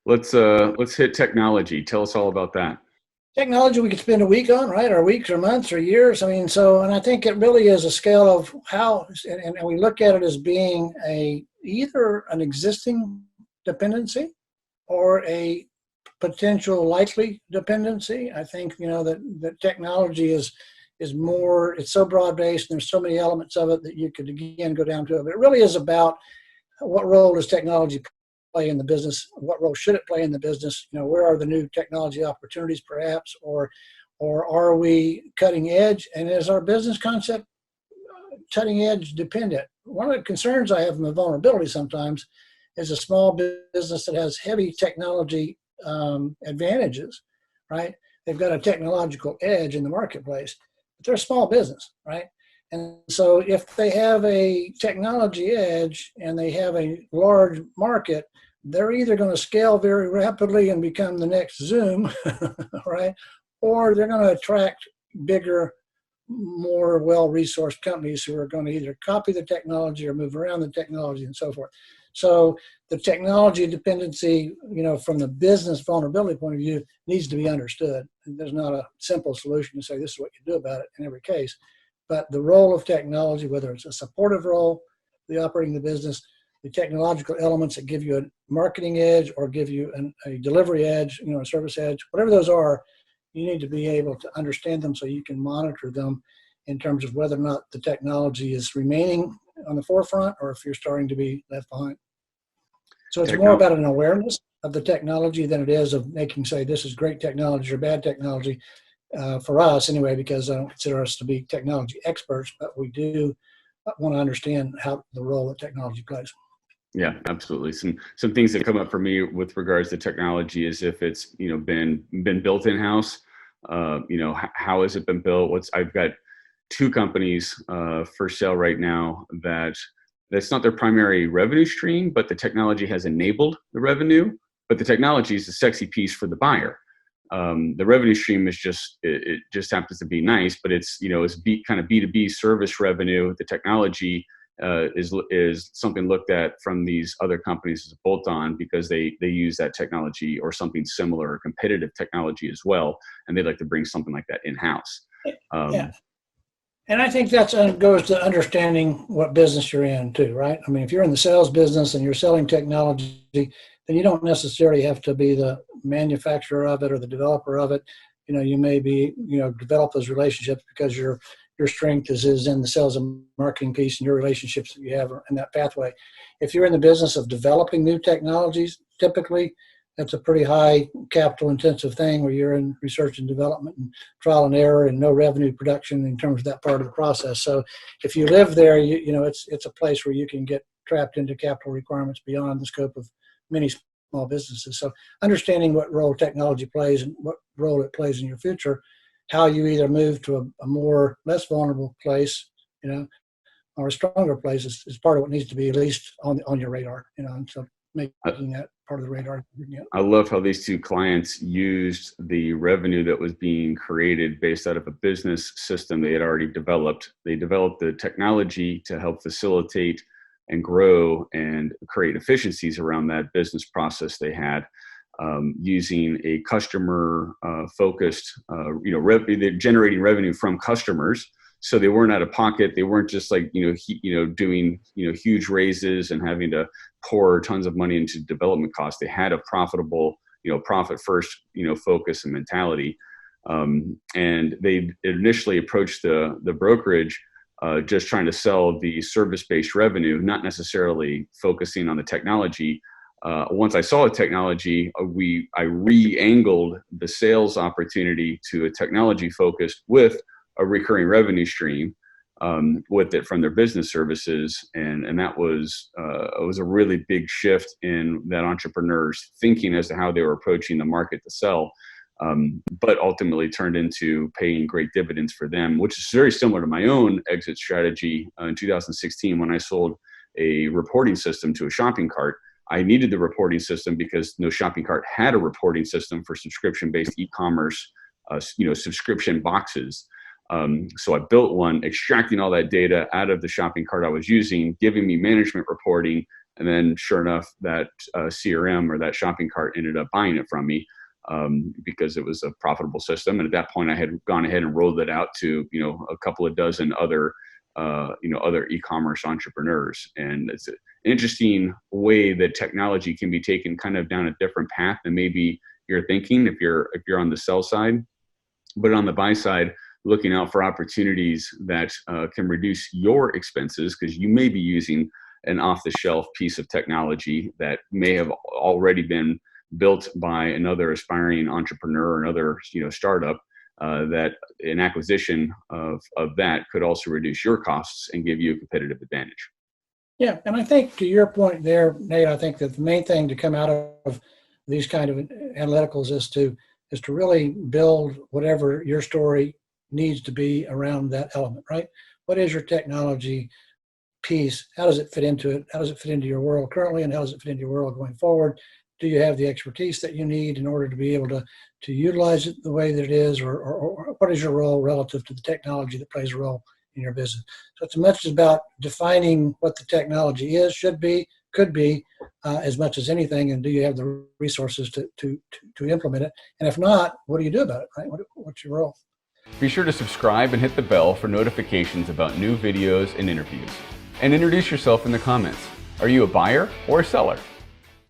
Let's hit technology. Tell us all about that. Technology we could spend a week on, right? Or weeks or months or years. I mean, and I think it really is a scale of how, and we look at it as being either an existing dependency or a potential likely dependency. I think, that technology is more, it's so broad based and there's so many elements of it that you could again go down to it. But it really is about what role does technology play in the business? What role should it play in the business? Where are the new technology opportunities perhaps, or are we cutting edge? And is our business concept cutting edge dependent? One of the concerns I have in the vulnerability sometimes is a small business that has heavy technology advantages, right? They've got a technological edge in the marketplace, but they're a small business, right? And so if they have a technology edge and they have a large market, they're either going to scale very rapidly and become the next Zoom, right? Or they're going to attract bigger, more well-resourced companies who are going to either copy the technology or move around the technology and so forth. So the technology dependency, from the business vulnerability point of view, needs to be understood. There's not a simple solution to say this is what you do about it in every case. But the role of technology, whether it's a supportive role, the operating the business, the technological elements that give you a marketing edge or give you a delivery edge, a service edge, whatever those are, you need to be able to understand them so you can monitor them in terms of whether or not the technology is remaining on the forefront or if you're starting to be left behind. So it's more about an awareness of the technology than it is of making, say, this is great technology or bad technology for us anyway, because I don't consider us to be technology experts, but we do want to understand how the role that technology plays. Yeah, absolutely. Some things that come up for me with regards to technology is if it's been built in house. How has it been built? I've got two companies for sale right now that's not their primary revenue stream, but the technology has enabled the revenue. But the technology is the sexy piece for the buyer. The revenue stream is it just happens to be nice, but it's kind of B2B service revenue. The technology is something looked at from these other companies as a bolt-on because they use that technology or something similar or competitive technology as well, and they'd like to bring something like that in-house. Yeah. And I think that goes to understanding what business you're in too, right? I mean, if you're in the sales business and you're selling technology, then you don't necessarily have to be the manufacturer of it or the developer of it. You may be, develop those relationships because your strength is in the sales and marketing piece and your relationships that you have in that pathway. If you're in the business of developing new technologies, typically that's a pretty high capital intensive thing where you're in research and development and trial and error and no revenue production in terms of that part of the process. So if you live there, it's a place where you can get trapped into capital requirements beyond the scope of many small businesses. So understanding what role technology plays and what role it plays in your future, how you either move to a more less vulnerable place, or a stronger place is part of what needs to be at least on your radar, and so making that part of the radar. I love how these two clients used the revenue that was being created based out of a business system they had already developed. They developed the technology to help facilitate and grow and create efficiencies around that business process they had, using a customer focused, they're generating revenue from customers. So they weren't out of pocket. They weren't just like, doing, huge raises and having to pour tons of money into development costs. They had a profitable, profit first, focus and mentality. And they initially approached the brokerage just trying to sell the service-based revenue, not necessarily focusing on the technology. Once I saw the technology, I re-angled the sales opportunity to a technology focused with a recurring revenue stream with it from their business services. And that was a really big shift in that entrepreneur's thinking as to how they were approaching the market to sell, but ultimately turned into paying great dividends for them, which is very similar to my own exit strategy in 2016 when I sold a reporting system to a shopping cart. I needed the reporting system because no shopping cart had a reporting system for subscription-based e-commerce, subscription boxes. So I built one, extracting all that data out of the shopping cart I was using, giving me management reporting, And then sure enough, that CRM or that shopping cart ended up buying it from me, because it was a profitable system. And at that point, I had gone ahead and rolled it out to, a couple of dozen other, other e-commerce entrepreneurs. And it's an interesting way that technology can be taken kind of down a different path than maybe you're thinking if you're on the sell side. But on the buy side, looking out for opportunities that can reduce your expenses, because you may be using an off-the-shelf piece of technology that may have already been built by another aspiring entrepreneur or another startup. That an acquisition of that could also reduce your costs and give you a competitive advantage. Yeah, and I think to your point there, Nate, I think that the main thing to come out of these kind of analyticals is to really build whatever your story needs to be around that element, right? What is your technology piece? How does it fit into it? How does it fit into your world currently, and how does it fit into your world going forward? Do you have the expertise that you need in order to be able to utilize it the way that it is, or what is your role relative to the technology that plays a role in your business? So it's much about defining what the technology is, should be, could be, as much as anything, and do you have the resources to implement it? And if not, what do you do about it, right? What's your role? Be sure to subscribe and hit the bell for notifications about new videos and interviews. And introduce yourself in the comments. Are you a buyer or a seller?